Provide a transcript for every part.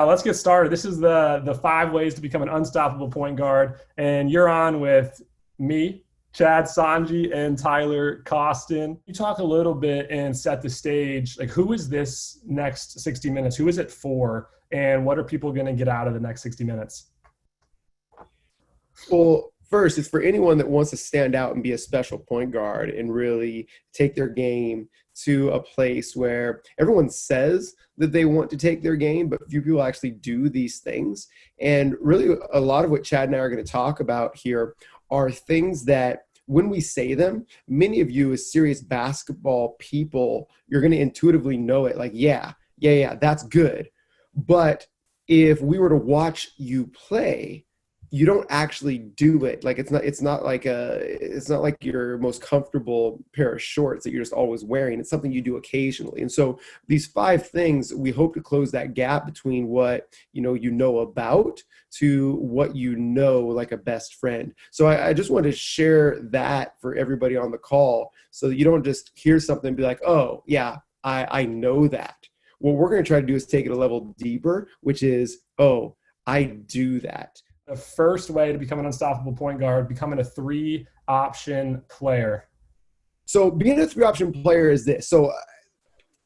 Let's get started. This is the 5 ways to become an unstoppable point guard, and you're on with me, Chad Sanji, and Tyler Costin. You talk a little bit and set the stage. Like, who is this next 60 minutes? Who is it for, and what are people going to get out of the next 60 minutes? Well, first, it's for anyone that wants to stand out and be a special point guard and really take their game to a place where everyone says that they want to take their game, but few people actually do these things. And really, a lot of what Chad and I are going to talk about here are things that when we say them, many of you as serious basketball people, you're going to intuitively know it. Like, yeah, that's good. But if we were to watch you play, you don't actually do it. Like it's not like your most comfortable pair of shorts that you're just always wearing. It's something you do occasionally. And so these 5 things, we hope to close that gap between what you know about to what you know like a best friend. So I just want to share that for everybody on the call so that you don't just hear something and be like, oh yeah, I know that. What we're going to try to do is take it a level deeper, which is, oh, I do that. The first way to become an unstoppable point guard, becoming a 3-option player. So being a 3-option player is this. So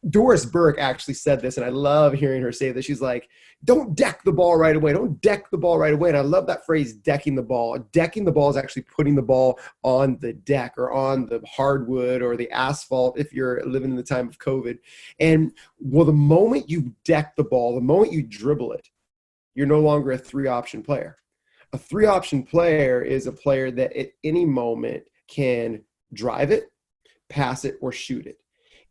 Doris Burke actually said this, and I love hearing her say this. She's like, don't deck the ball right away. Don't deck the ball right away. And I love that phrase, decking the ball. Decking the ball is actually putting the ball on the deck or on the hardwood or the asphalt if you're living in the time of COVID. And well, the moment you deck the ball, the moment you dribble it, you're no longer a 3-option player. A 3-option player is a player that at any moment can drive it, pass it, or shoot it.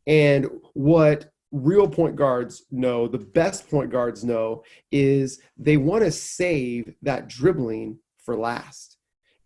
And what real point guards know, the best point guards know, is they want to save that dribbling for last.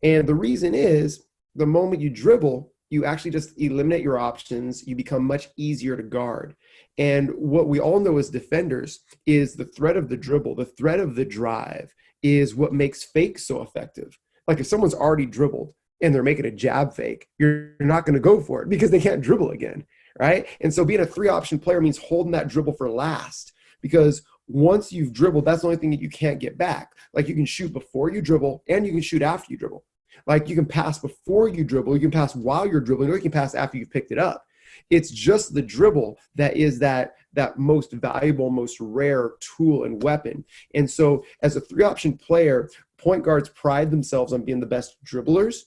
And the reason is the moment you dribble, you actually just eliminate your options. You become much easier to guard. And what we all know as defenders is the threat of the dribble, the threat of the drive is what makes fakes so effective. Like if someone's already dribbled and they're making a jab fake, you're not going to go for it because they can't dribble again, right? And so being a 3-option player means holding that dribble for last, because once you've dribbled, that's the only thing that you can't get back. Like you can shoot before you dribble and you can shoot after you dribble. Like you can pass before you dribble, you can pass while you're dribbling, or you can pass after you've picked it up. It's just the dribble that is that most valuable, most rare tool and weapon. And so as a 3-option player, point guards pride themselves on being the best dribblers.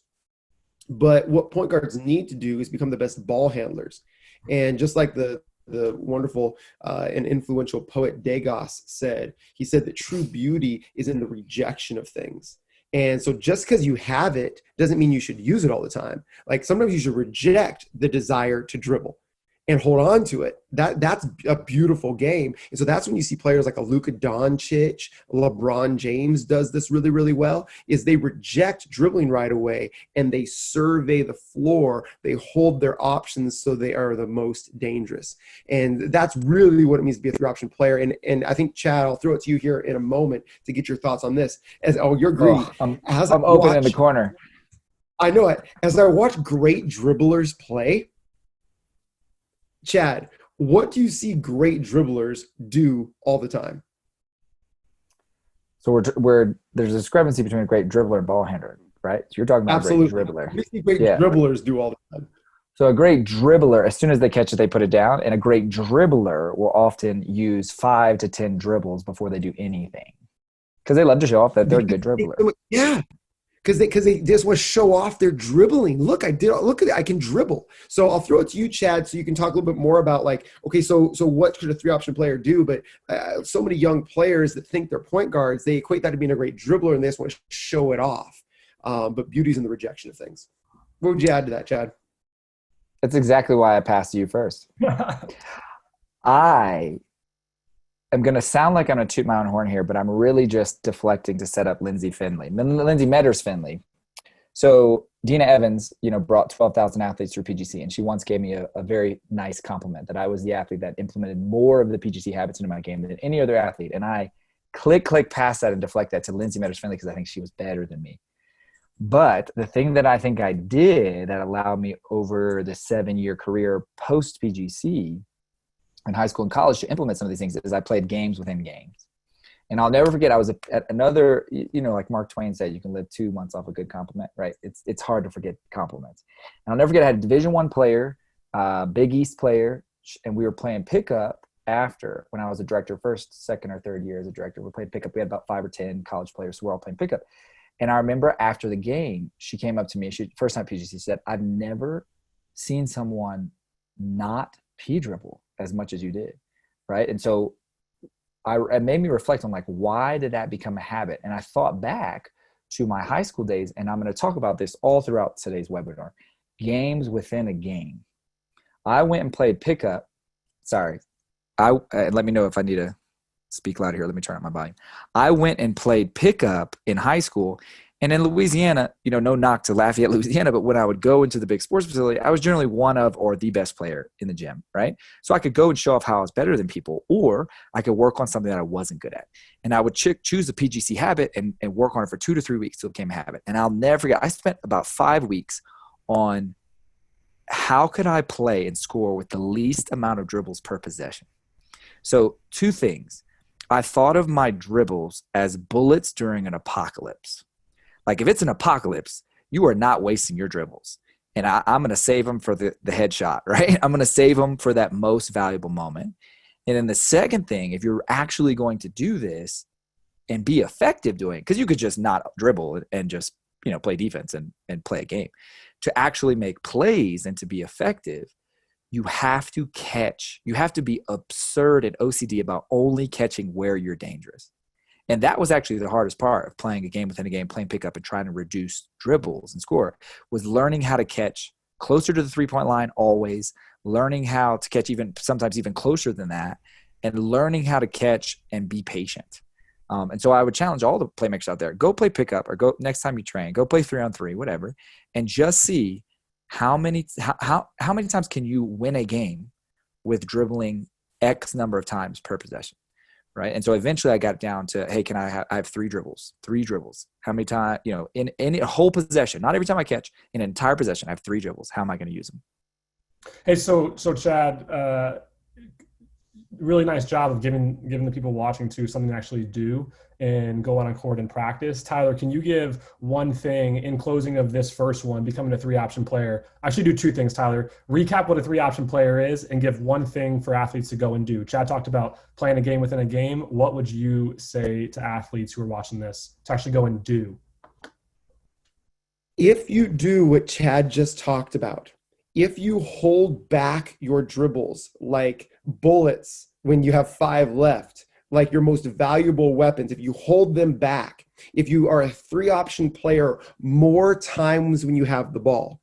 But what point guards need to do is become the best ball handlers. And just like the wonderful and influential poet Degas said, he said that true beauty is in the rejection of things. And so just because you have it doesn't mean you should use it all the time. Like sometimes you should reject the desire to dribble and hold on to it. That's a beautiful game. And so that's when you see players like a Luka Doncic, LeBron James does this really, really well, is they reject dribbling right away and they survey the floor. They hold their options so they are the most dangerous. And that's really what it means to be a 3-option player. And I think, Chad, I'll throw it to you here in a moment to get your thoughts on this. You're green. I'm open in the corner. I know it. As I watch great dribblers play, Chad, what do you see great dribblers do all the time? So there's a discrepancy between a great dribbler and ball handler, right? So you're talking about Absolutely. A great dribbler. What do you see great dribblers do all the time? So a great dribbler, as soon as they catch it, they put it down. And a great dribbler will often use 5 to 10 dribbles before they do anything, because they love to show off that they're a good dribbler. Yeah. Because they just want to show off their dribbling. Look at it. I can dribble. So I'll throw it to you, Chad, so you can talk a little bit more about like, okay, so what should a 3-option player do? But so many young players that think they're point guards, they equate that to being a great dribbler and they just want to show it off. But beauty's in the rejection of things. What would you add to that, Chad? That's exactly why I passed to you first. I'm going to sound like I'm going to toot my own horn here, but I'm really just deflecting to set up Lindsay Metters Finley. So Dina Evans, brought 12,000 athletes through PGC, and she once gave me a very nice compliment that I was the athlete that implemented more of the PGC habits into my game than any other athlete. And I click past that and deflect that to Lindsay Metters Finley because I think she was better than me. But the thing that I think I did that allowed me over the 7-year career post PGC in high school and college to implement some of these things is I played games within games. And I'll never forget, I was at another, like Mark Twain said, you can live 2 months off a good compliment, right? It's hard to forget compliments. And I'll never forget, I had a Division I player, Big East player, and we were playing pickup after, when I was a director, first, second, or third year as a director. We played pickup. We had about 5 or 10 college players, so we're all playing pickup. And I remember after the game, she came up to me. First time PGC, said, "I've never seen someone not P-dribble as much as you did," right? And so it made me reflect on, like, why did that become a habit? And I thought back to my high school days, and I'm going to talk about this all throughout today's webinar. Games within a game. I went and played pickup. Sorry. Let me know if I need to speak louder here. Let me turn up my volume. I went and played pickup in high school. And in Louisiana, no knock to Lafayette, Louisiana, but when I would go into the big sports facility, I was generally one of or the best player in the gym, right? So I could go and show off how I was better than people, or I could work on something that I wasn't good at. And I would choose the PGC habit and work on it for 2 to 3 weeks till it became a habit. And I'll never forget, I spent about 5 weeks on how could I play and score with the least amount of dribbles per possession. So 2 things. I thought of my dribbles as bullets during an apocalypse. Like, if it's an apocalypse, you are not wasting your dribbles. And I'm going to save them for the headshot, right? I'm going to save them for that most valuable moment. And then the second thing, if you're actually going to do this and be effective doing it, because you could just not dribble and just, play defense and play a game. To actually make plays and to be effective, you have to catch. You have to be absurd and OCD about only catching where you're dangerous. And that was actually the hardest part of playing a game within a game, playing pickup and trying to reduce dribbles and score, was learning how to catch closer to the three-point line always, learning how to catch sometimes even closer than that, and learning how to catch and be patient. And so I would challenge all the playmakers out there, go play pickup, or go next time you train, go play 3-on-3, whatever, and just see how many times can you win a game with dribbling X number of times per possession. Right. And so eventually I got down to, hey, I have 3 dribbles. How many times, in a whole possession, not every time I catch, in an entire possession, I have 3 dribbles. How am I going to use them? Hey, so Chad, really nice job of giving the people watching too something to actually do and go on a court and practice. Tyler, can you give one thing in closing of this first one, becoming a 3-option player? Actually do 2 things, Tyler. Recap what a 3-option player is and give one thing for athletes to go and do. Chad talked about playing a game within a game. What would you say to athletes who are watching this to actually go and do? If you do what Chad just talked about, if you hold back your dribbles like bullets when you have 5 left, like your most valuable weapons, if you hold them back, if you are a 3-option player more times when you have the ball.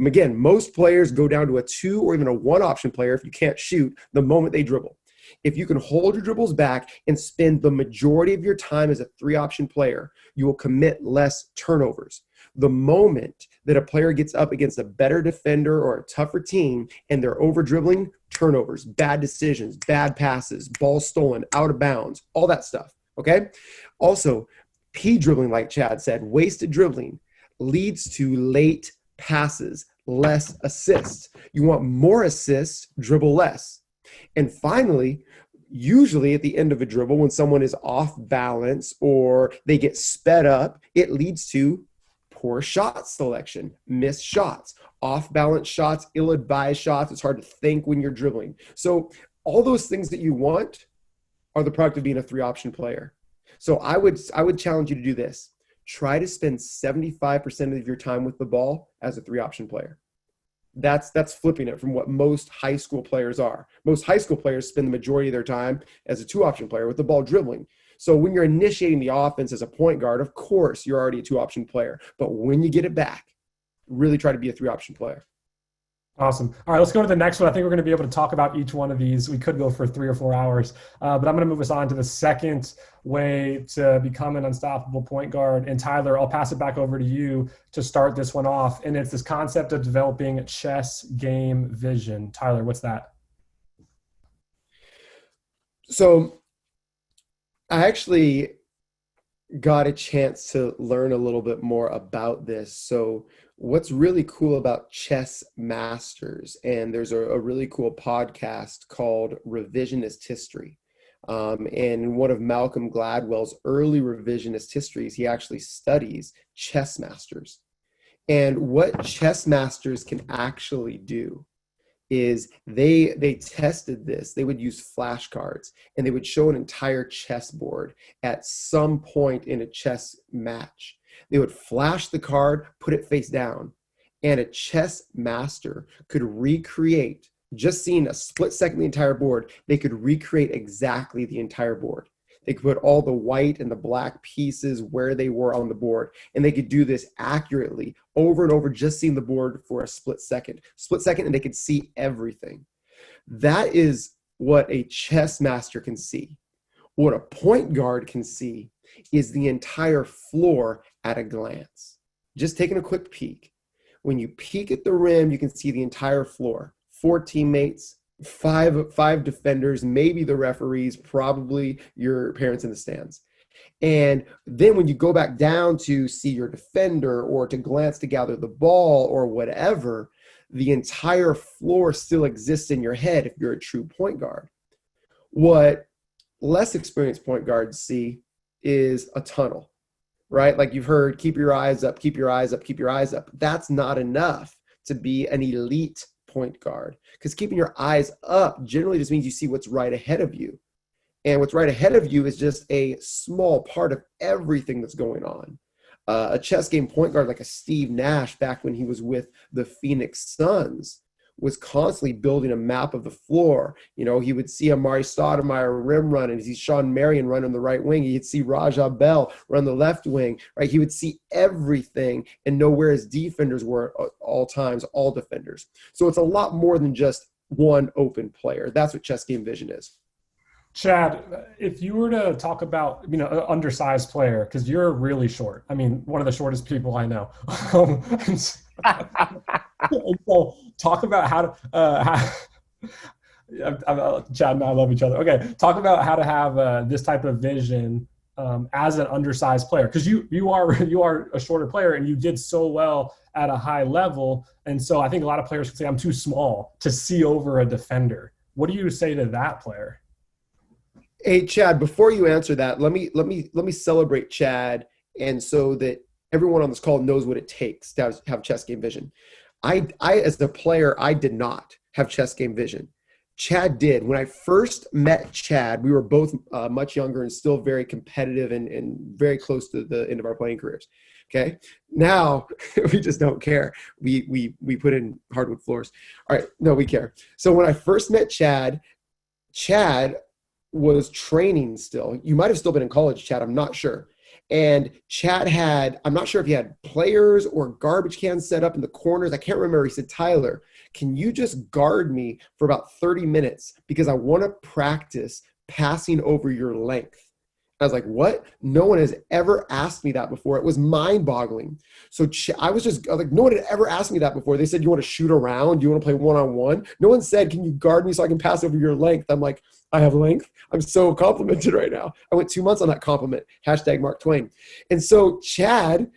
Again, most players go down to a 2 or even a 1-option player if you can't shoot the moment they dribble. If you can hold your dribbles back and spend the majority of your time as a 3-option player, you will commit less turnovers. The moment that a player gets up against a better defender or a tougher team and they're over dribbling, turnovers, bad decisions, bad passes, ball stolen, out of bounds, all that stuff, okay? Also, P-dribbling, like Chad said, wasted dribbling leads to late passes, less assists. You want more assists, dribble less. And finally, usually at the end of a dribble, when someone is off balance or they get sped up, it leads to poor shot selection, missed shots, off-balance shots, ill-advised shots. It's hard to think when you're dribbling. So all those things that you want are the product of being a 3-option player. So I would challenge you to do this. Try to spend 75% of your time with the ball as a 3-option player. That's flipping it from what most high school players are. Most high school players spend the majority of their time as a 2-option player with the ball dribbling. So when you're initiating the offense as a point guard, of course, you're already a 2-option player. But when you get it back, really try to be a 3-option player. Awesome. All right, let's go to the next one. I think we're going to be able to talk about each one of these. We could go for 3 or 4 hours, but I'm going to move us on to the second way to become an unstoppable point guard. And Tyler, I'll pass it back over to you to start this one off. And it's this concept of developing chess game vision. Tyler, what's that? So I actually got a chance to learn a little bit more about this. So what's really cool about Chess Masters, and there's a really cool podcast called Revisionist History. And in one of Malcolm Gladwell's early revisionist histories, he actually studies chess masters. And what chess masters can actually do is they tested this. They would use flashcards and they would show an entire chessboard at some point in a chess match. They would flash the card, put it face down, and a chess master could recreate, just seeing a split second the entire board, they could recreate exactly the entire board. They could put all the white and the black pieces where they were on the board. And they could do this accurately over and over, just seeing the board for a split second, and they could see everything. That is what a chess master can see. What a point guard can see is the entire floor at a glance. Just taking a quick peek. When you peek at the rim, you can see the entire floor. 4 teammates, five defenders, maybe the referees, probably your parents in the stands. And then when you go back down to see your defender or to glance to gather the ball or whatever, the entire floor still exists in your head if you're a true point guard. What less experienced point guards see is a tunnel, right? Like you've heard, keep your eyes up, keep your eyes up, keep your eyes up. That's not enough to be an elite point guard, because keeping your eyes up generally just means you see what's right ahead of you. And what's right ahead of you is just a small part of everything that's going on. A chess game point guard like a Steve Nash back when he was with the Phoenix Suns was constantly building a map of the floor. You know, he would see Amari Stoudemire rim run and he'd see Sean Marion run on the right wing. He'd see Raja Bell run the left wing, right? He would see everything and know where his defenders were at all times, all defenders. So it's a lot more than just one open player. That's what chess game vision is. Chad, if you were to talk about, an undersized player, because you're really short. I mean, one of the shortest people I know. And so talk about how to Chad and I love each other. Okay, talk about how to have this type of vision as an undersized player, because you are a shorter player and you did so well at a high level. And so I think a lot of players could say, I'm too small to see over a defender. What do you say to that player? Hey, Chad, before you answer that, let me celebrate Chad, and so that everyone on this call knows what it takes to have chess game vision. I as the player, I did not have chess game vision. Chad did. When I first met Chad, we were both much younger and still very competitive and very close to the end of our playing careers. Okay. Now we just don't care. We put in hardwood floors. All right. No, we care. So when I first met Chad was training still. You might have still been in college, Chad. I'm not sure. And Chad I'm not sure if he had players or garbage cans set up in the corners. I can't remember. He said, Tyler, can you just guard me for about 30 minutes? Because I want to practice passing over your length. I was like, what? No one has ever asked me that before. It was mind-boggling. So I was like, no one had ever asked me that before. They said, you want to shoot around? Do you want to play one-on-one? No one said, can you guard me so I can pass over your length? I'm like, I have length. I'm so complimented right now. I went 2 months on that compliment. # Mark Twain. And so Chad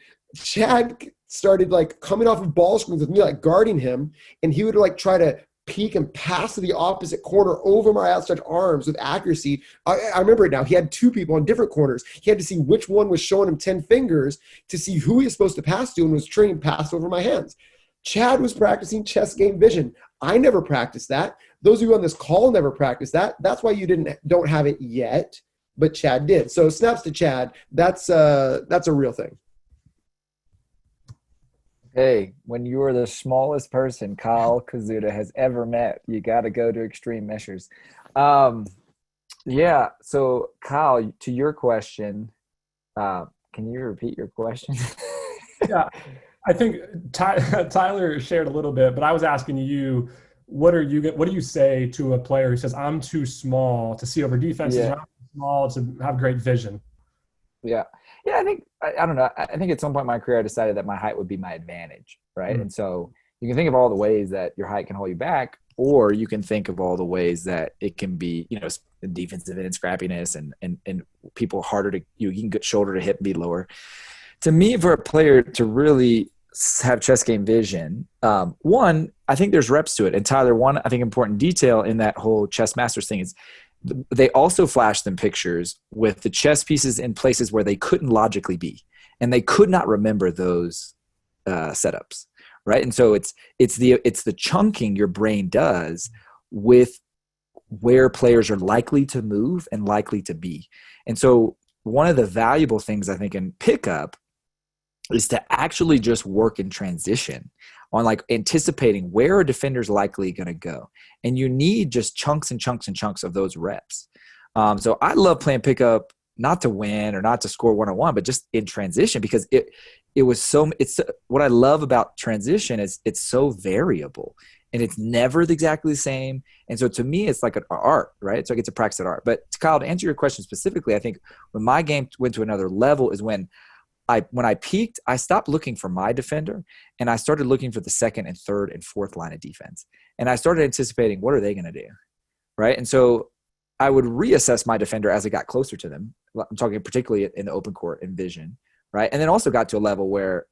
started like coming off of ball screens with me, like guarding him. And he would like try to peek and pass to the opposite corner over my outstretched arms with accuracy. I remember it now. He had 2 people on different corners. He had to see which one was showing him 10 fingers to see who he was supposed to pass to, and was training pass over my hands. Chad was practicing chess game vision. I never practiced that. Those of you on this call never practiced that. That's why you don't have it yet, but Chad did. So snaps to Chad. That's a real thing. Hey, when you are the smallest person Kyle Kazuda has ever met, you got to go to extreme measures. Yeah. So Kyle, to your question, can you repeat your question? Yeah. I think Tyler shared a little bit, but I was asking you, what do you say to a player who says, I'm too small to see over defenses, or I'm too small to have great vision? Yeah. I think, I don't know. I think at some point in my career, I decided that my height would be my advantage, right? Mm-hmm. And so you can think of all the ways that your height can hold you back, or you can think of all the ways that it can be, defensive and scrappiness and people harder to, you can get shoulder to hip, be lower. To me, for a player to really have chess game vision, one, I think there's reps to it. And Tyler, one, I think important detail in that whole chess masters thing is they also flashed them pictures with the chess pieces in places where they couldn't logically be, and they could not remember those setups, right? And so it's the chunking your brain does with where players are likely to move and likely to be. And so one of the valuable things I think in pickup is to actually just work in transition on like anticipating where a defender's likely going to go. And you need just chunks and chunks and chunks of those reps. So I love playing pickup, not to win or not to score 1-on-1, but just in transition, because it's what I love about transition is it's so variable and it's never exactly the same. And so to me, it's like an art, right? So I get to practice at art. But Kyle, to answer your question specifically, I think when my game went to another level is when I peaked, I stopped looking for my defender and I started looking for the second and third and fourth line of defense. And I started anticipating, what are they going to do? Right. And so I would reassess my defender as I got closer to them. I'm talking particularly in the open court and vision. Right. And then also got to a level where,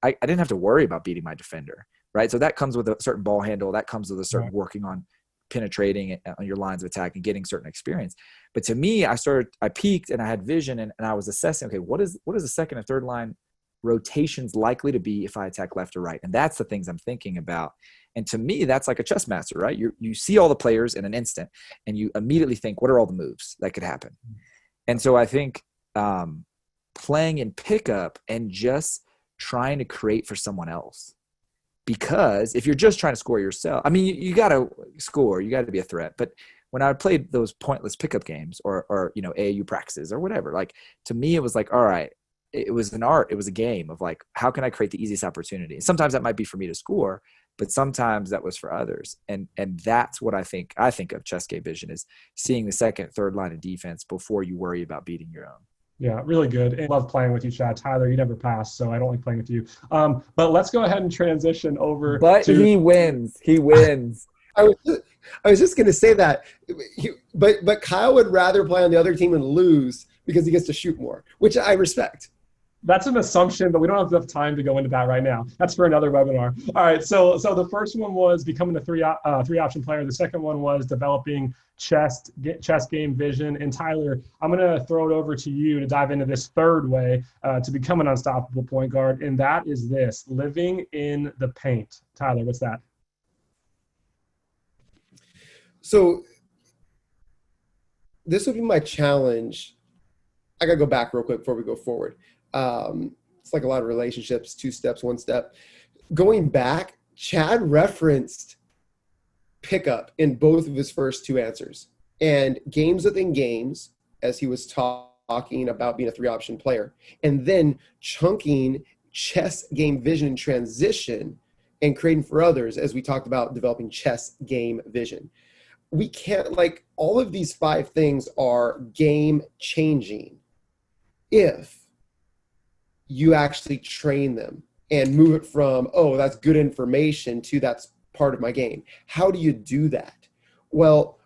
I didn't have to worry about beating my defender. Right. So that comes with a certain ball handle. That comes with a certain working on penetrating on your lines of attack and getting certain experience. But to me, I peaked and I had vision and I was assessing, okay, what is the second and third line rotations likely to be if I attack left or right? And that's the things I'm thinking about. And to me, that's like a chess master, right? You see all the players in an instant and you immediately think, what are all the moves that could happen? And so I think playing in pickup and just trying to create for someone else. Because if you're just trying to score yourself, I mean, you got to score, you got to be a threat. But when I played those pointless pickup games or AAU practices or whatever, like to me, it was like, all right, it was an art. It was a game of like, how can I create the easiest opportunity? Sometimes that might be for me to score, but sometimes that was for others. And that's what I think of chess game vision is seeing the second, third line of defense before you worry about beating your own. Yeah, really good. And I love playing with you, Chad. Tyler, you never pass, so I don't like playing with you. But let's go ahead and transition over. But he wins. He wins. I was just going to say that. But Kyle would rather play on the other team and lose because he gets to shoot more, which I respect. That's an assumption, but we don't have enough time to go into that right now. That's for another webinar. All right, so the first one was becoming a three option player. The second one was developing chess game vision. And Tyler, I'm going to throw it over to you to dive into this third way to become an unstoppable point guard, and that is this: living in the paint. Tyler, what's that? So this would be my challenge. I got to go back real quick before we go forward. It's like a lot of relationships, 2 steps, 1 step. Going back, Chad referenced pickup in both of his first 2 answers. And games within games, as he was talking about being a 3-option player. And then chunking chess game vision transition and creating for others, as we talked about developing chess game vision. We can't, like, all of these 5 things are game changing if you actually train them and move it from, oh, that's good information to that's part of my game. How do you do that? Well,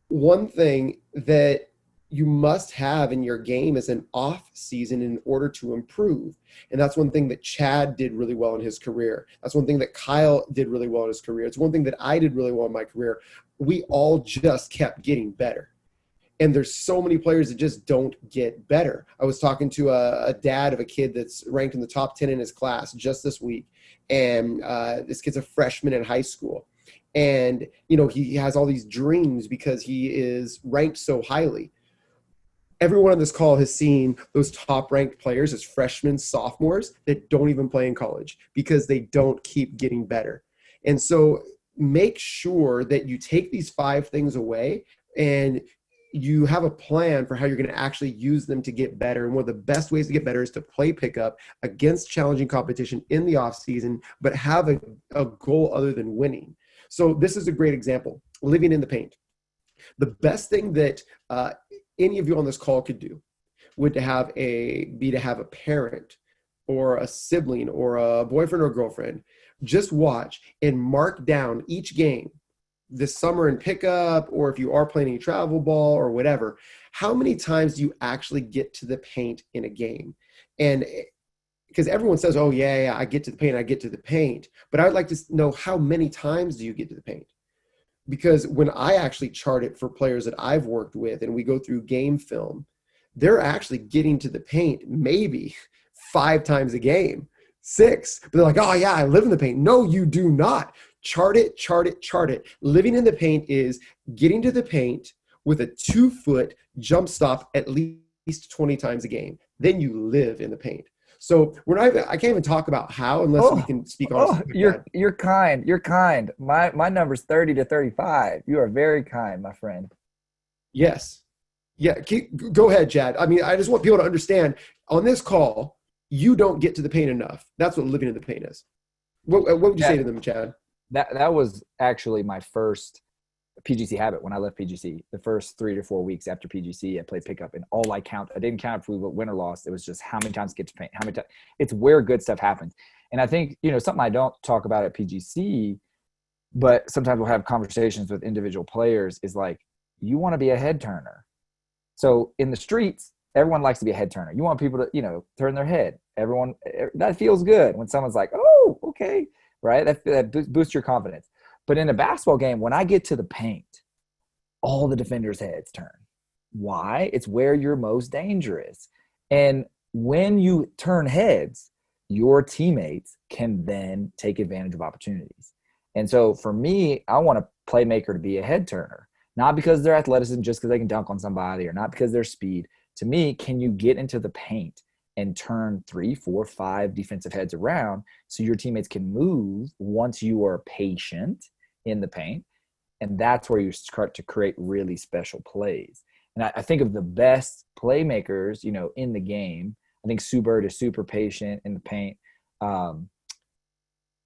one thing that you must have in your game is an off season in order to improve. And that's one thing that Chad did really well in his career. That's one thing that Kyle did really well in his career. It's one thing that I did really well in my career. We all just kept getting better. And there's so many players that just don't get better. I was talking to a dad of a kid that's ranked in the top 10 in his class just this week. And this kid's a freshman in high school. And, he has all these dreams because he is ranked so highly. Everyone on this call has seen those top ranked players as freshmen, sophomores that don't even play in college because they don't keep getting better. And so make sure that you take these 5 things away and you have a plan for how you're going to actually use them to get better. And one of the best ways to get better is to play pickup against challenging competition in the off season, but have a goal other than winning. So this is a great example, living in the paint. The best thing that any of you on this call could do would be to have a parent or a sibling or a boyfriend or girlfriend just watch and mark down each game this summer in pickup, or if you are playing travel ball or whatever, how many times do you actually get to the paint in a game? And because everyone says, oh yeah, I get to the paint, but I would like to know, how many times do you get to the paint? because when I actually chart it for players that I've worked with and we go through game film, they're actually getting to the paint maybe 5 times a game, 6. But they're like, oh yeah, I live in the paint. No, you do not. Chart it, chart it, chart it. Living in the paint is getting to the paint with a 2-foot jump stop at least 20 times a game. Then you live in the paint. So I can't even talk about how unless we can speak on. You're kind. You're kind. My number's 30 to 35. You are very kind, my friend. Yes. Yeah. Go ahead, Chad. I mean, I just want people to understand on this call, you don't get to the paint enough. That's what living in the paint is. What would you say to them, Chad? That was actually my first PGC habit when I left PGC. The first 3 to 4 weeks after PGC, I played pickup, and all I didn't count if we win or lost. It was just how many times get to paint, how many times. It's where good stuff happens. And I think, something I don't talk about at PGC, but sometimes we'll have conversations with individual players is like, you want to be a head turner. So in the streets, everyone likes to be a head turner. You want people to, turn their head. That feels good when someone's like, oh, okay, right? That boosts your confidence. But in a basketball game, when I get to the paint, all the defenders' heads turn. Why? It's where you're most dangerous. And when you turn heads, your teammates can then take advantage of opportunities. And so for me, I want a playmaker to be a head turner, not because they're athleticism, just because they can dunk on somebody, or not because they're speed. To me, can you get into the paint and turn 3, 4, 5 defensive heads around so your teammates can move once you are patient in the paint? And that's where you start to create really special plays. And I think of the best playmakers, in the game. I think Sue Bird is super patient in the paint.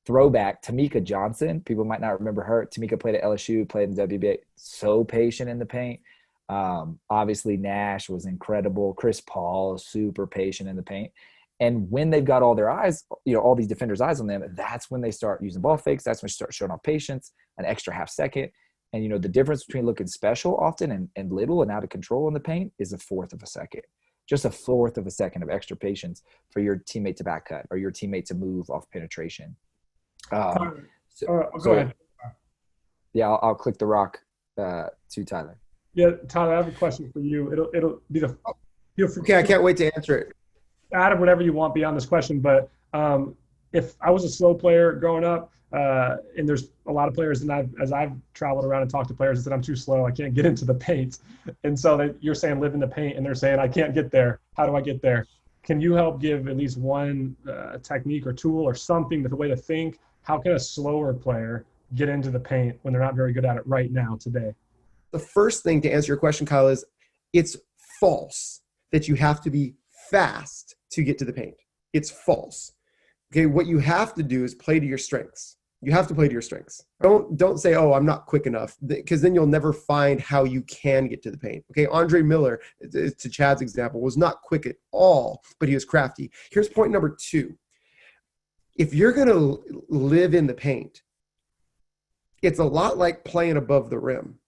Throwback, Tamika Johnson. People might not remember her. Tamika played at LSU, played in the WBA. So patient in the paint. Obviously, Nash was incredible. Chris Paul is super patient in the paint. And when they've got all their eyes, all these defenders' eyes on them, that's when they start using ball fakes. That's when they start showing off patience, an extra half second. And, the difference between looking special often and little and out of control in the paint is 1/4 of a second. Just 1/4 of a second of extra patience for your teammate to back cut or your teammate to move off penetration. Go ahead. Yeah, I'll click the rock to Tyler. Yeah, Tyler, I have a question for you. It'll be the feel free. Okay, I can't wait to answer it. Add whatever you want beyond this question, but if I was a slow player growing up, and there's a lot of players, and as I've traveled around and talked to players, that said I'm too slow, I can't get into the paint, and so you're saying live in the paint, and they're saying I can't get there. How do I get there? Can you help give at least one technique or tool or something, the way to think? How can a slower player get into the paint when they're not very good at it right now today? The first thing to answer your question, Kyle, is it's false that you have to be fast to get to the paint. It's false. Okay, what you have to do is play to your strengths. You have to play to your strengths. Don't say, oh, I'm not quick enough, because then you'll never find how you can get to the paint. Okay, Andre Miller, to Chad's example, was not quick at all, but he was crafty. Here's point number 2. If you're going to live in the paint, it's a lot like playing above the rim.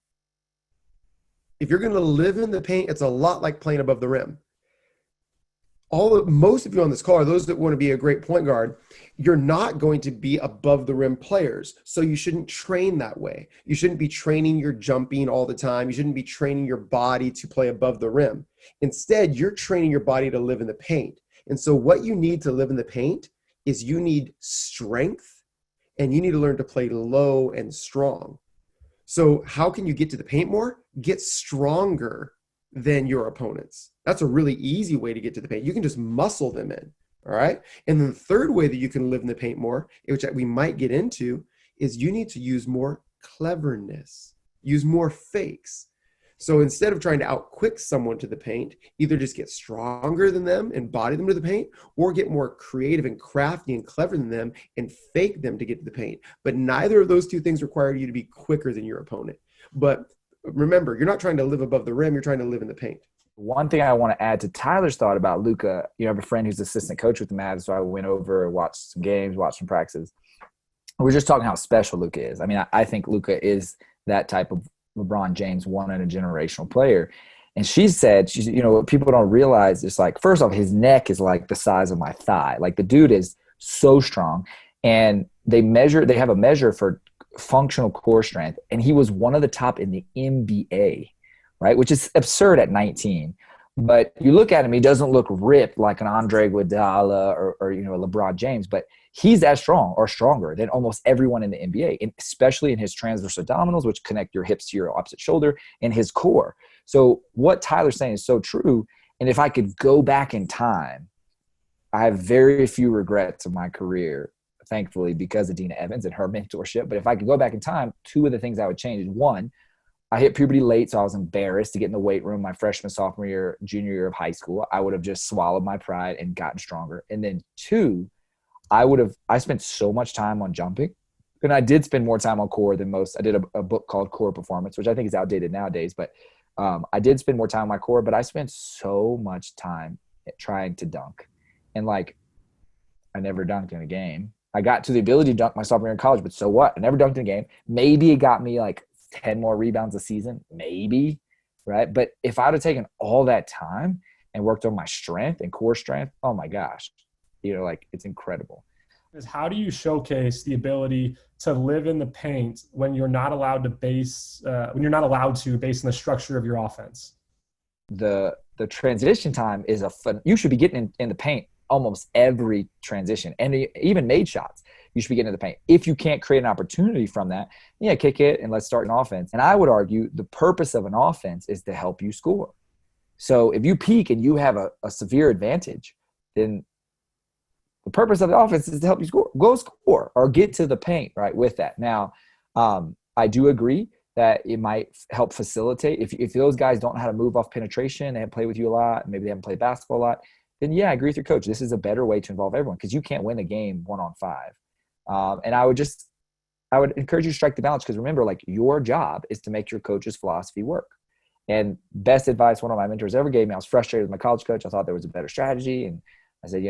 If you're going to live in the paint, it's a lot like playing above the rim. Most of you on this call are those that want to be a great point guard. You're not going to be above the rim players, so you shouldn't train that way. You shouldn't be training your jumping all the time. You shouldn't be training your body to play above the rim. Instead, you're training your body to live in the paint. And so what you need to live in the paint is you need strength, and you need to learn to play low and strong. So how can you get to the paint more? Get stronger than your opponents. That's a really easy way to get to the paint. You can just muscle them in, all right? And then the third way that you can live in the paint more, which we might get into, is you need to use more cleverness, use more fakes. So instead of trying to outquick someone to the paint, either just get stronger than them and body them to the paint, or get more creative and crafty and clever than them and fake them to get to the paint. But neither of those two things require you to be quicker than your opponent. But remember, you're not trying to live above the rim, you're trying to live in the paint. One thing I want to add to Tyler's thought about Luka, I have a friend who's assistant coach with the Mavs, so I went over and watched some games, watched some practices. We were just talking how special Luka is. I mean, I think Luka is that type of LeBron James, one in a generational player. And she said, what people don't realize is, like, first off, his neck is like the size of my thigh. Like, the dude is so strong. And they have a measure for functional core strength, and he was one of the top in the NBA, right? Which is absurd at 19. But you look at him, he doesn't look ripped like an Andre Iguodala or a LeBron James, but he's as strong or stronger than almost everyone in the NBA, and especially in his transverse abdominals, which connect your hips to your opposite shoulder, and his core. So what Tyler's saying is so true. And if I could go back in time, I have very few regrets of my career, thankfully, because of Dina Evans and her mentorship. But if I could go back in time, two of the things I would change is, one, I hit puberty late, so I was embarrassed to get in the weight room my freshman, sophomore year, junior year of high school. I would have just swallowed my pride and gotten stronger. And then two, I spent so much time on jumping, and I did spend more time on core than most. I did a book called Core Performance, which I think is outdated nowadays, but I did spend more time on my core, but I spent so much time trying to dunk. And like, I never dunked in a game. I got to the ability to dunk my sophomore year in college, but so what? I never dunked in a game. Maybe it got me like 10 more rebounds a season, maybe, right? But if I'd have taken all that time and worked on my strength and core strength, oh my gosh, like, it's incredible. Is how do you showcase the ability to live in the paint when you're not allowed to based on the structure of your offense? The transition time is you should be getting in the paint almost every transition, and even made shots. You should be getting in the paint. If you can't create an opportunity from that, kick it and let's start an offense. And I would argue the purpose of an offense is to help you score. So if you peak and you have a severe advantage, then the purpose of the offense is to help you score. Go score or get to the paint, right, with that. Now, I do agree that it might help facilitate. If those guys don't know how to move off penetration, they haven't played with you a lot, maybe they haven't played basketball a lot, then I agree with your coach. This is a better way to involve everyone, because you can't win a game 1-on-5. And I would encourage you to strike the balance, because remember, like, your job is to make your coach's philosophy work. And best advice one of my mentors ever gave me, I was frustrated with my college coach. I thought there was a better strategy. And I said,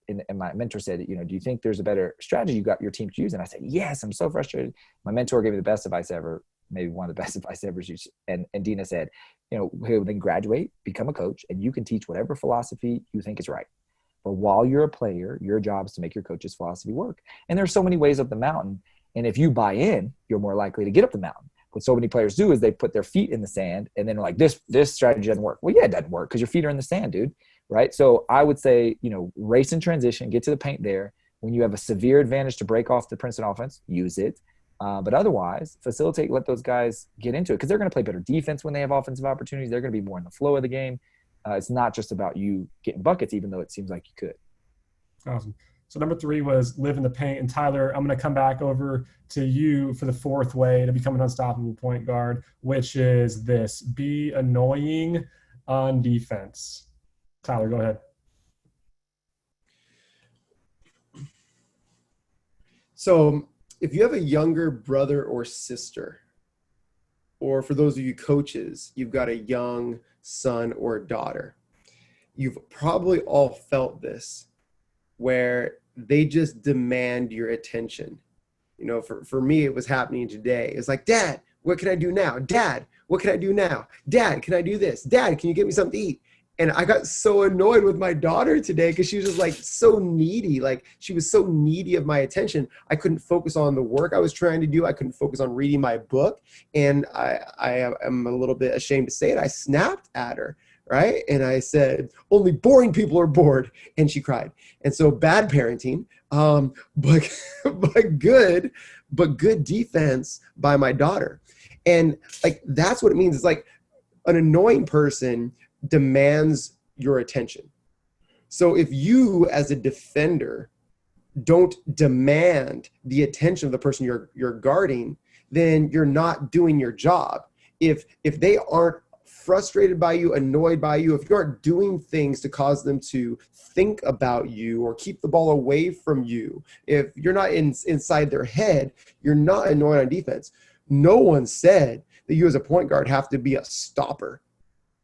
and my mentor said, do you think there's a better strategy you got your team to use? And I said, yes, I'm so frustrated. My mentor gave me the best advice ever, maybe one of the best advice ever. And Dina said, he'll then graduate, become a coach, and you can teach whatever philosophy you think is right. But while you're a player, your job is to make your coach's philosophy work. And there's so many ways up the mountain. And if you buy in, you're more likely to get up the mountain. What so many players do is they put their feet in the sand, and then they're like, this strategy doesn't work. Well, yeah, it doesn't work because your feet are in the sand, dude. Right? So I would say, race and transition, get to the paint there. When you have a severe advantage to break off the Princeton offense, use it. But otherwise, facilitate, let those guys get into it, because they're going to play better defense when they have offensive opportunities. They're going to be more in the flow of the game. It's not just about you getting buckets, even though it seems like you could. Awesome. So number 3 was live in the paint. And Tyler, I'm going to come back over to you for the 4th way to become an unstoppable point guard, which is this: be annoying on defense. Tyler, go ahead. So if you have a younger brother or sister, or for those of you coaches, you've got a young son or daughter, you've probably all felt this, where they just demand your attention. For me, it was happening today. It's like, Dad, what can I do now? Dad, what can I do now? Dad, can I do this? Dad, can you get me something to eat? And I got so annoyed with my daughter today, because she was just like so needy. Like, she was so needy of my attention. I couldn't focus on the work I was trying to do. I couldn't focus on reading my book. And I am a little bit ashamed to say it. I snapped at her, right? And I said, only boring people are bored. And she cried. And so bad parenting, but good defense by my daughter. And like, that's what it means. It's like an annoying person demands your attention. So if you as a defender don't demand the attention of the person you're guarding, then you're not doing your job. If they aren't frustrated by you, annoyed by you, if you aren't doing things to cause them to think about you or keep the ball away from you, if you're not inside their head, you're not annoying on defense. No one said that you as a point guard have to be a stopper.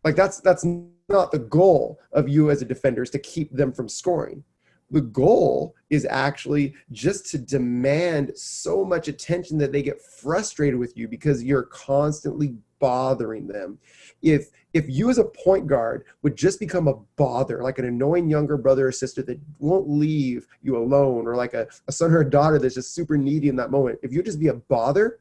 Like, that's not the goal of you as a defender, is to keep them from scoring. The goal is actually just to demand so much attention that they get frustrated with you, because you're constantly bothering them. If you as a point guard would just become a bother, like an annoying younger brother or sister that won't leave you alone, or like a son or a daughter that's just super needy in that moment, if you just be a bother,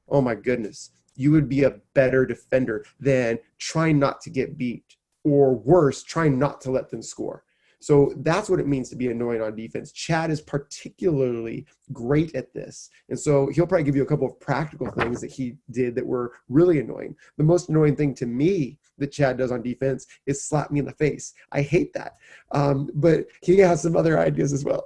oh my goodness, you would be a better defender than trying not to get beat, or worse, trying not to let them score. So that's what it means to be annoying on defense. Chad is particularly great at this. And so he'll probably give you a couple of practical things that he did that were really annoying. The most annoying thing to me that Chad does on defense is slap me in the face. I hate that. But he has some other ideas as well.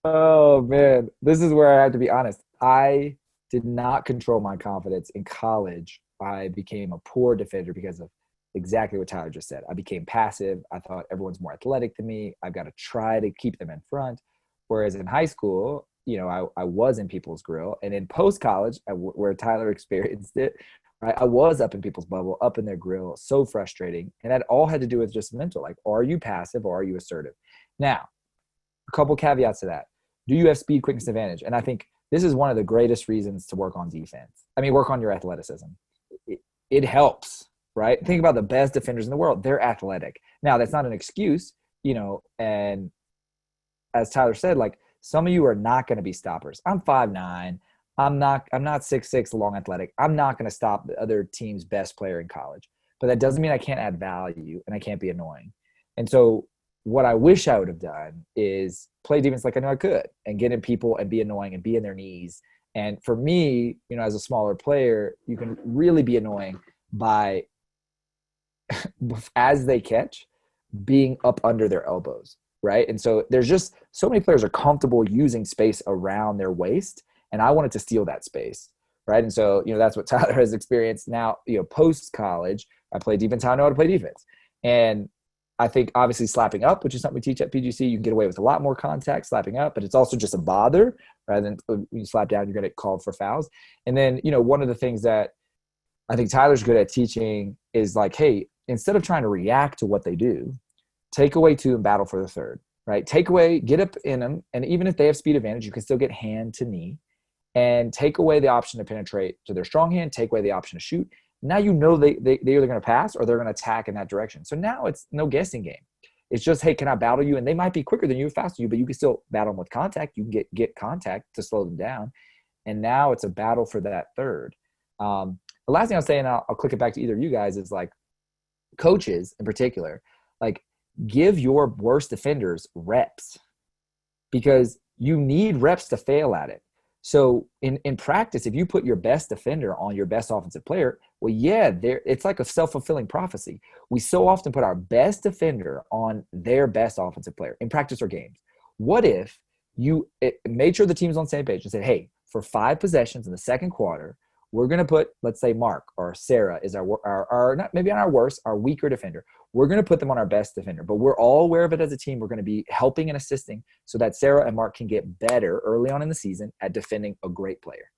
Oh, man. This is where I have to be honest. I did not control my confidence in college. I became a poor defender because of exactly what Tyler just said. I became passive. I thought everyone's more athletic than me. I've got to try to keep them in front. Whereas in high school, I was in people's grill. And in post-college, where Tyler experienced it, right, I was up in people's bubble, up in their grill. So frustrating. And that all had to do with just mental. Like, are you passive or are you assertive? Now, a couple caveats to that. Do you have speed, quickness, advantage? And I think this is one of the greatest reasons to work on defense. Work on your athleticism. It helps. Right? Think about the best defenders in the world. They're athletic. Now, that's not an excuse, and as Tyler said, like, some of you are not going to be stoppers. I'm 5'9". I'm not 6'6", long athletic. I'm not going to stop the other team's best player in college. But that doesn't mean I can't add value and I can't be annoying. And so what I wish I would have done is play defense like I know I could and get in people and be annoying and be in their knees. And for me, as a smaller player, you can really be annoying by – as they catch, being up under their elbows, right? And so there's just so many players are comfortable using space around their waist, and I wanted to steal that space, right? And so, that's what Tyler has experienced now, post-college. I play defense how I know how to play defense. And I think obviously slapping up, which is something we teach at PGC, you can get away with a lot more contact slapping up, but it's also just a bother rather than when you slap down, you're going to get called for fouls. And then, one of the things that I think Tyler's good at teaching is like, hey, instead of trying to react to what they do, take away 2 and battle for the 3rd, right? Take away, get up in them, and even if they have speed advantage, you can still get hand to knee, and take away the option to penetrate to their strong hand, take away the option to shoot. Now they're either going to pass or they're going to attack in that direction. So now it's no guessing game. It's just, hey, can I battle you? And they might be quicker than you, faster than you, but you can still battle them with contact. You can get contact to slow them down. And now it's a battle for that 3rd. The last thing I'll say, and I'll click it back to either of you guys, is like, coaches in particular, like, give your worst defenders reps, because you need reps to fail at it. So in practice, if you put your best defender on your best offensive player, well, yeah, it's like a self-fulfilling prophecy. We so often put our best defender on their best offensive player in practice or games. What if you made sure the team's on the same page and said, hey, for 5 possessions in the second quarter, we're going to put, let's say, Mark or Sarah is our not maybe on our worst, our weaker defender. We're going to put them on our best defender, but we're all aware of it as a team. We're going to be helping and assisting so that Sarah and Mark can get better early on in the season at defending a great player.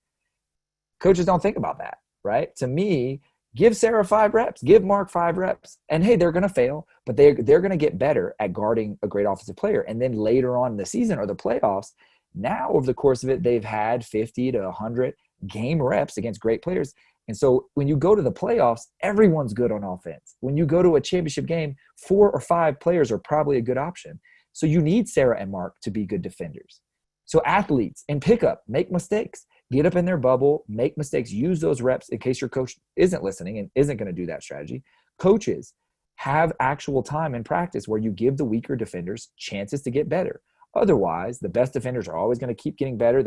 Coaches don't think about that, right? To me, give Sarah 5 reps, give Mark 5 reps, and hey, they're going to fail, but they're going to get better at guarding a great offensive player. And then later on in the season or the playoffs, now over the course of it, they've had 50 to 100 game reps against great players. And so when you go to the playoffs, everyone's good on offense. When you go to a championship game, 4 or 5 players are probably a good option. So you need Sarah and Mark to be good defenders. So athletes in pickup, make mistakes, get up in their bubble, make mistakes, use those reps in case your coach isn't listening and isn't going to do that strategy. Coaches, have actual time in practice where you give the weaker defenders chances to get better. Otherwise, the best defenders are always going to keep getting better,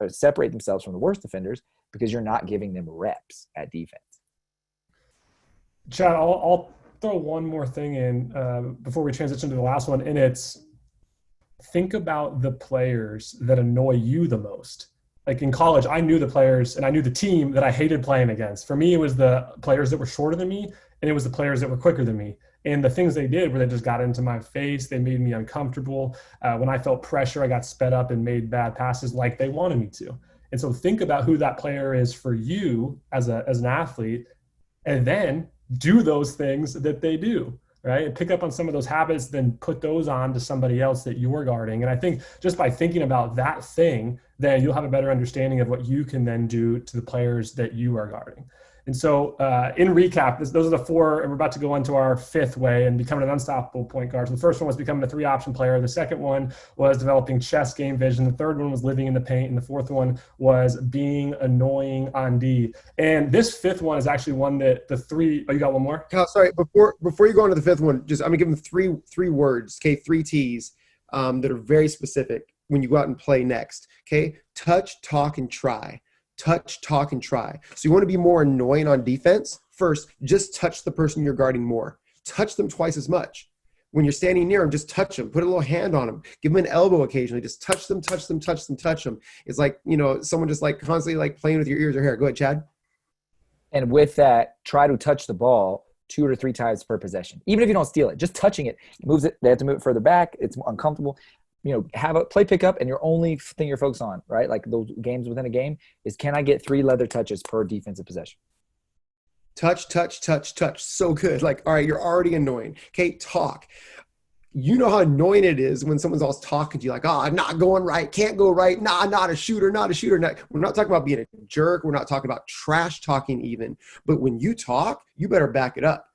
separate themselves from the worst defenders because you're not giving them reps at defense. Chad, I'll throw one more thing in before we transition to the last one, and it's think about the players that annoy you the most. Like in college, I knew the players and I knew the team that I hated playing against. For me, it was the players that were shorter than me, and it was the players that were quicker than me. And the things they did where they just got into my face, they made me uncomfortable. When I felt pressure, I got sped up and made bad passes like they wanted me to. And so think about who that player is for you as an athlete, and then do those things that they do, right? And pick up on some of those habits, then put those on to somebody else that you're guarding. And I think just by thinking about that thing, then you'll have a better understanding of what you can then do to the players that you are guarding. And so in recap, those are the four, and we're about to go into our fifth way and becoming an unstoppable point guard. So the first one was becoming a 3-option player. The second one was developing chess game vision. The third one was living in the paint. And the fourth one was being annoying on D. And this fifth one is actually one that you got one more? Kyle, sorry, before you go on to the fifth one, I'm gonna give them three words, okay, 3 T's that are very specific when you go out and play next. Okay, touch, talk, and try. Touch, talk, and try. So you want to be more annoying on defense? First, just touch the person you're guarding more. Touch them twice as much. When you're standing near them, just touch them. Put a little hand on them. Give them an elbow occasionally. Just touch them, touch them, touch them, touch them. It's like, someone just like constantly like playing with your ears or hair. Go ahead, Chad. And with that, try to touch the ball 2 or 3 times per possession. Even if you don't steal it, just touching it moves it. They have to move it further back. It's uncomfortable. Have a play pickup, and your only thing you're focused on, right? Like those games within a game is, can I get 3 leather touches per defensive possession? Touch, touch, touch, touch. So good. Like, all right, you're already annoying. Okay, talk. You know how annoying it is when someone's always talking to you like, not going right, can't go right, not a shooter, not a shooter. We're not talking about being a jerk. We're not talking about trash talking even. But when you talk, you better back it up.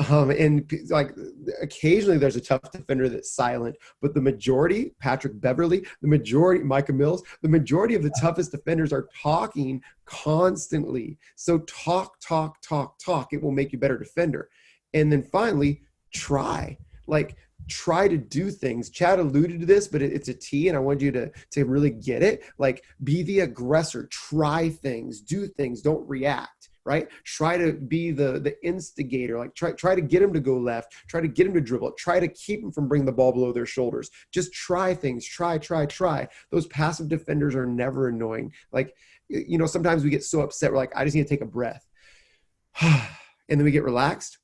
And like occasionally there's a tough defender that's silent, but the majority, Patrick Beverly, the majority, Micah Mills, the majority of the toughest defenders are talking constantly. So talk. It will make you a better defender. And then finally, try to do things. Chad alluded to this, but it's a T, and I want you to really get it. Like, be the aggressor, try things, do things, don't react, right? Try to be the instigator, like try to get him to go left, try to get him to dribble, try to keep him from bringing the ball below their shoulders. Just try things, try. Those passive defenders are never annoying. Like, sometimes we get so upset, we're like, I just need to take a breath. And then we get relaxed.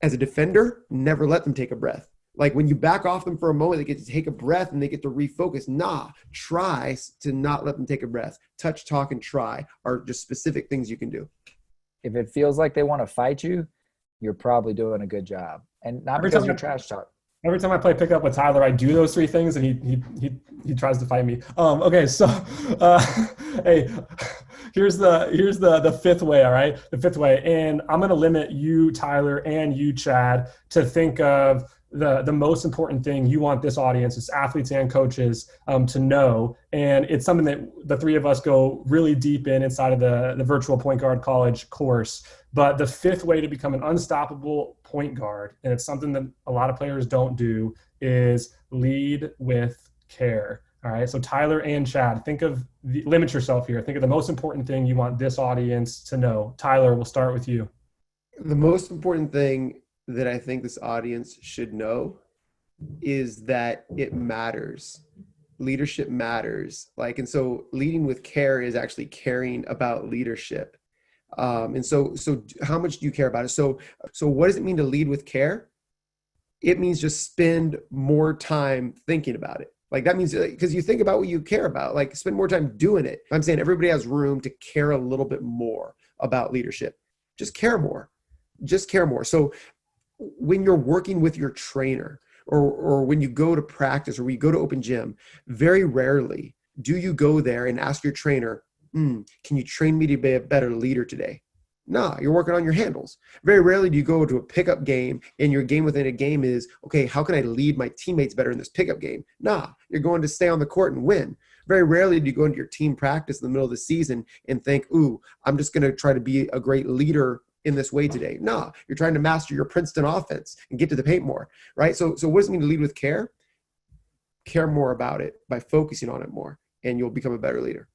As a defender, never let them take a breath. Like, when you back off them for a moment, they get to take a breath and they get to refocus. Try to not let them take a breath. Touch, talk, and try are just specific things you can do. If it feels like they want to fight you, you're probably doing a good job. And not because you're trash talk. Every time I play pickup with Tyler, I do those 3 things, and he tries to fight me. Okay, so hey, here's the fifth way. All right, the fifth way, and I'm gonna limit you, Tyler, and you, Chad, to think of the most important thing you want this audience, it's athletes and coaches, to know. And it's something that the 3 of us go really deep inside of the virtual point guard college course. But the fifth way to become an unstoppable point guard, and it's something that a lot of players don't do, is lead with care. All right. So Tyler and Chad, limit yourself here. Think of the most important thing you want this audience to know. Tyler, we'll start with you. The most important thing that I think this audience should know is that it matters. Leadership matters. And so leading with care is actually caring about leadership. And so how much do you care about it? So what does it mean to lead with care? It means just spend more time thinking about it. Like, that means, because you think about what you care about, like, spend more time doing it. I'm saying everybody has room to care a little bit more about leadership. Just care more. So when you're working with your trainer, or when you go to practice, or when you go to open gym, very rarely do you go there and ask your trainer, can you train me to be a better leader today? Nah, you're working on your handles. Very rarely do you go to a pickup game and your game within a game is, okay, how can I lead my teammates better in this pickup game? Nah, you're going to stay on the court and win. Very rarely do you go into your team practice in the middle of the season and think, I'm just going to try to be a great leader in this way today. Nah, you're trying to master your Princeton offense and get to the paint more, right? So what does it mean to lead with care? Care more about it by focusing on it more, and you'll become a better leader.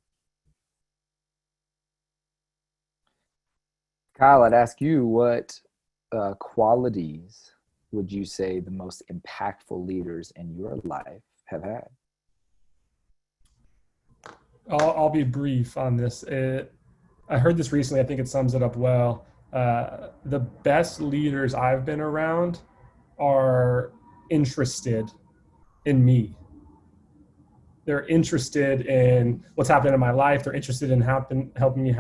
Kyle, I'd ask you, what qualities would you say the most impactful leaders in your life have had? I'll be brief on this. I heard this recently. I think it sums it up well. The best leaders I've been around are interested in me. They're interested in what's happening in my life. They're interested in helping me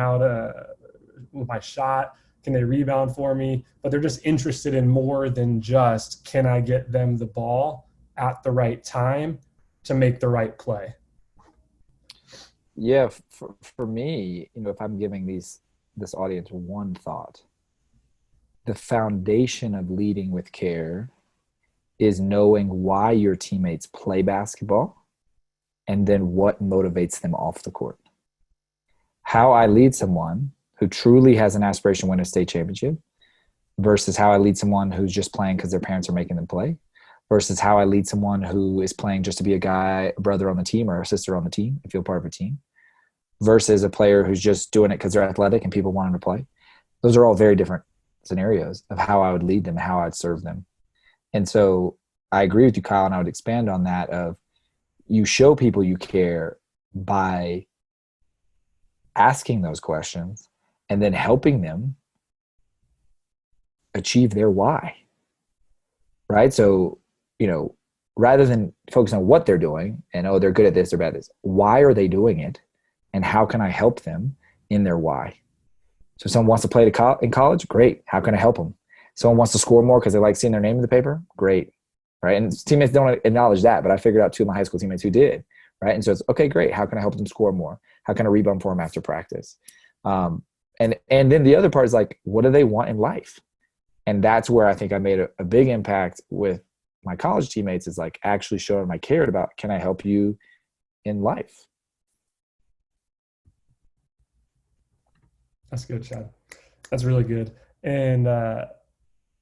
with my shot. Can they rebound for me? But they're just interested in more than just, can I get them the ball at the right time to make the right play? Yeah, for me, if I'm giving these this audience one thought. The foundation of leading with care is knowing why your teammates play basketball and then what motivates them off the court. How I lead someone who truly has an aspiration to win a state championship versus how I lead someone who's just playing because their parents are making them play versus how I lead someone who is playing just to be a brother on the team or a sister on the team and feel part of a team versus a player who's just doing it because they're athletic and people want them to play. Those are all very different scenarios of how I would lead them, how I'd serve them. And so I agree with you, Kyle, and I would expand on that of you show people you care by asking those questions and then helping them achieve their why, right? So, rather than focus on what they're doing and, oh, they're good at this or bad at this, why are they doing it and how can I help them in their why? So someone wants to play in college, great. How can I help them? Someone wants to score more because they like seeing their name in the paper, great, right? And teammates don't acknowledge that, but I figured out 2 of my high school teammates who did, right? And so it's, okay, great. How can I help them score more? How can I rebound for them after practice? And then the other part is like, what do they want in life? And that's where I think I made a big impact with my college teammates is like actually showing them I cared about, can I help you in life? That's good, Chad. That's really good. And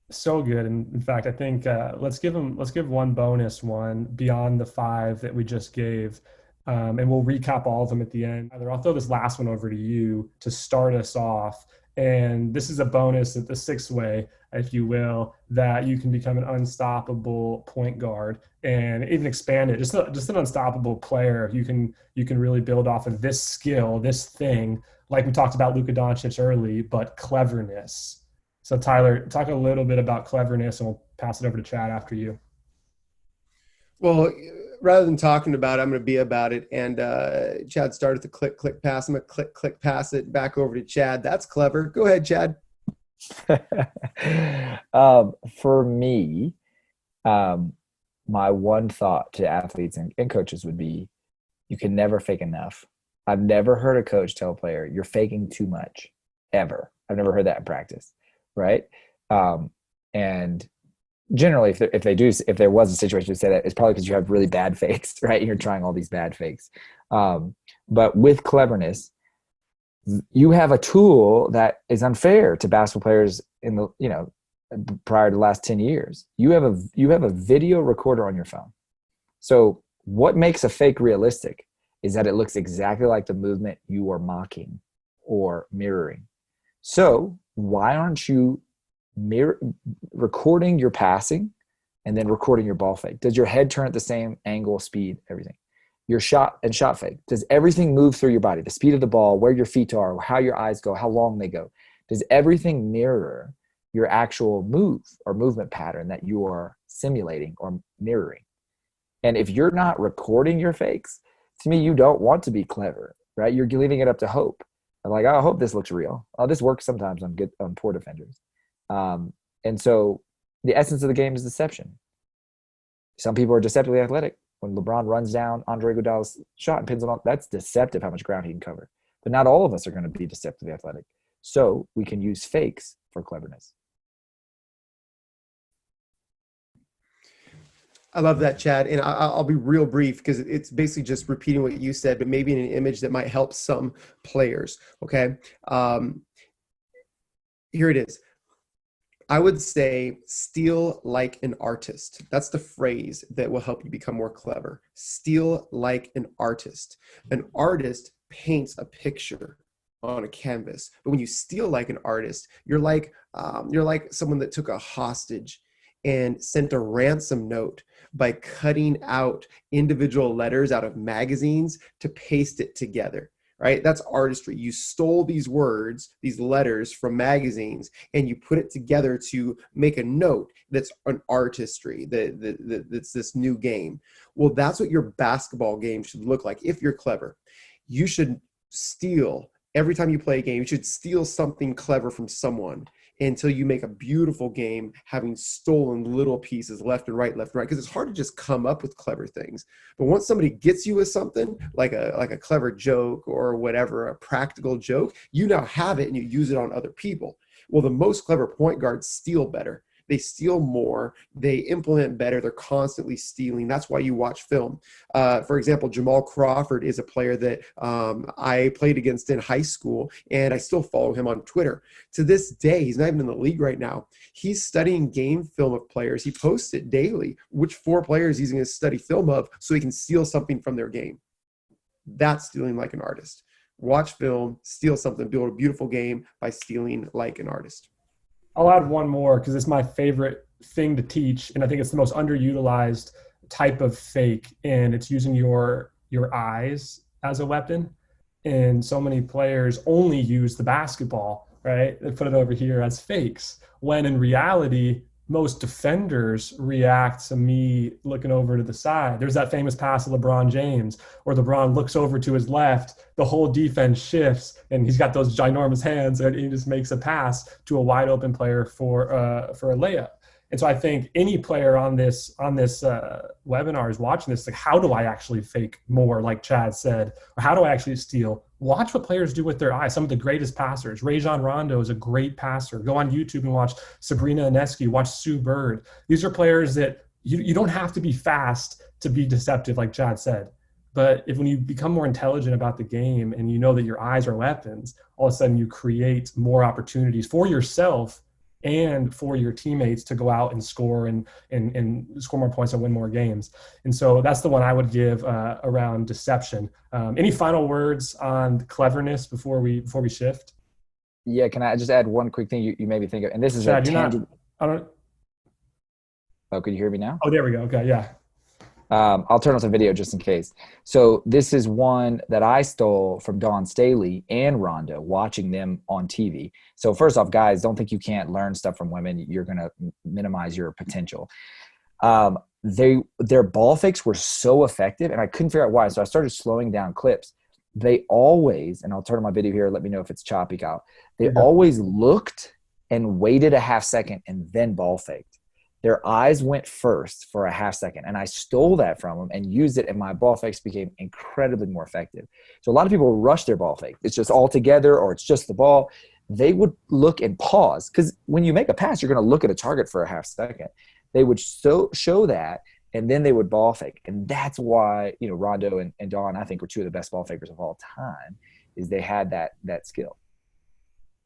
so good. And in fact, I think let's give one bonus one beyond the 5 that we just gave. And we'll recap all of them at the end. I'll throw this last one over to you to start us off. And this is a bonus at the 6th way, if you will, that you can become an unstoppable point guard and even expand it. Just an unstoppable player. You can really build off of this skill, this thing, like we talked about Luka Doncic early, but cleverness. So Tyler, talk a little bit about cleverness, and we'll pass it over to Chad after you. Well, rather than talking about it, I'm going to be about it. And Chad started the click, click, pass. I'm going to click, click, pass it back over to Chad. That's clever. Go ahead, Chad. For me, my one thought to athletes and coaches would be, you can never fake enough. I've never heard a coach tell a player, you're faking too much, ever. I've never heard that in practice, right? And generally, if there was a situation to say that, it's probably because you have really bad fakes, right? And you're trying all these bad fakes. But with cleverness, you have a tool that is unfair to basketball players in the, prior to the last 10 years. You have a video recorder on your phone. So what makes a fake realistic is that it looks exactly like the movement you are mocking or mirroring. So why aren't you recording your passing and then recording your ball fake? Does your head turn at the same angle, speed, everything? Your shot and shot fake. Does everything move through your body? The speed of the ball, where your feet are, how your eyes go, how long they go. Does everything mirror your actual move or movement pattern that you are simulating or mirroring? And if you're not recording your fakes, to me, you don't want to be clever, right? You're leaving it up to hope. I'm like, oh, I hope this looks real. Oh, this works sometimes on poor defenders. And so the essence of the game is deception. Some people are deceptively athletic. When LeBron runs down Andre Iguodala's shot and pins him off, that's deceptive how much ground he can cover. But not all of us are going to be deceptively athletic. So we can use fakes for cleverness. I love that, Chad. And I'll be real brief because it's basically just repeating what you said, but maybe in an image that might help some players. Okay. Here it is. I would say steal like an artist. That's the phrase that will help you become more clever. Steal like an artist. An artist paints a picture on a canvas, but when you steal like an artist, you're like someone that took a hostage and sent a ransom note by cutting out individual letters out of magazines to paste it together. Right? That's artistry. You stole these words, these letters from magazines, and you put it together to make a note that's an artistry, that's this new game. Well, that's what your basketball game should look like. If you're clever, you should steal, every time you play a game, you should steal something clever from someone until you make a beautiful game, having stolen little pieces left and right, because it's hard to just come up with clever things. But once somebody gets you with something like a clever joke or whatever, a practical joke, you now have it and you use it on other people. Well, the most clever point guards steal better. They steal more. They implement better. They're constantly stealing. That's why you watch film. For example, Jamal Crawford is a player that I played against in high school, and I still follow him on Twitter. To this day, he's not even in the league right now. He's studying game film of players. He posts it daily, which 4 players he's going to study film of so he can steal something from their game. That's stealing like an artist. Watch film, steal something, build a beautiful game by stealing like an artist. I'll add one more because it's my favorite thing to teach, and I think it's the most underutilized type of fake, and it's using your eyes as a weapon. And so many players only use the basketball, right? They put it over here as fakes, when in reality, most defenders react to me looking over to the side. There's that famous pass to LeBron James, where LeBron looks over to his left, the whole defense shifts, and he's got those ginormous hands, and he just makes a pass to a wide open player for a layup. And so I think any player on this webinar is watching this, like, how do I actually fake more, like Chad said, or how do I actually steal? Watch what players do with their eyes. Some of the greatest passers. Rajon Rondo is a great passer. Go on YouTube and watch Sabrina Ionescu, watch Sue Bird. These are players that you don't have to be fast to be deceptive, like Chad said. But when you become more intelligent about the game and you know that your eyes are weapons, all of a sudden you create more opportunities for yourself and for your teammates to go out and score and score more points and win more games. And so that's the one I would give around deception. Any final words on cleverness before we shift? Yeah, can I just add one quick thing you made me think of? And this is Chad, Oh, could you hear me now? Oh, there we go. Okay, yeah. I'll turn off the video just in case. So this is one that I stole from Dawn Staley and Rhonda, watching them on TV. So first off, guys, don't think you can't learn stuff from women. You're going to minimize your potential. Their ball fakes were so effective, and I couldn't figure out why. So I started slowing down clips. They always, and I'll turn on my video here, let me know if it's choppy, Kyle. They always looked and waited a half second and then ball faked. Their eyes went first for a half second, and I stole that from them and used it, and my ball fakes became incredibly more effective. So a lot of people rush their ball fake. It's just all together, or it's just the ball. They would look and pause, because when you make a pass, you're going to look at a target for a half second. They would show that, and then they would ball fake. And that's why, Rondo and Dawn, I think, were 2 of the best ball fakers of all time, is they had that skill.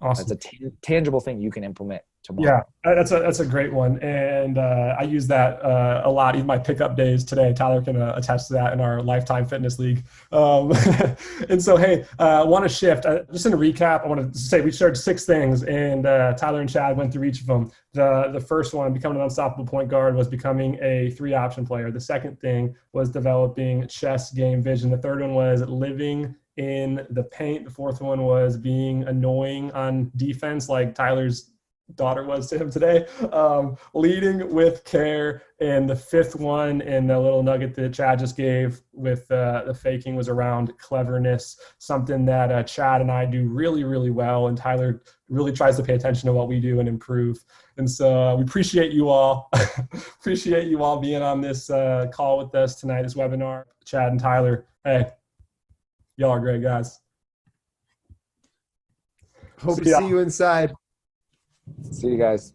Awesome. That's a tangible thing you can implement tomorrow. Yeah, that's a great one. And I use that a lot, even my pickup days today. Tyler can attest to that in our Lifetime Fitness League. And so, hey, I want to shift. Just in a recap, I want to say we shared 6 things, and Tyler and Chad went through each of them. The first one, becoming an unstoppable point guard, was becoming a 3-option player. The second thing was developing chess game vision. The third one was living in the paint. The fourth one was being annoying on defense, like Tyler's daughter was to him today. Leading with care. And the fifth one, and the little nugget that Chad just gave with the faking, was around cleverness, something that Chad and I do really, really well, and Tyler really tries to pay attention to what we do and improve. And so we appreciate you all. Appreciate you all being on this call with us tonight, this webinar. Chad and Tyler, hey, y'all are great guys. Hope to see you inside. See you guys.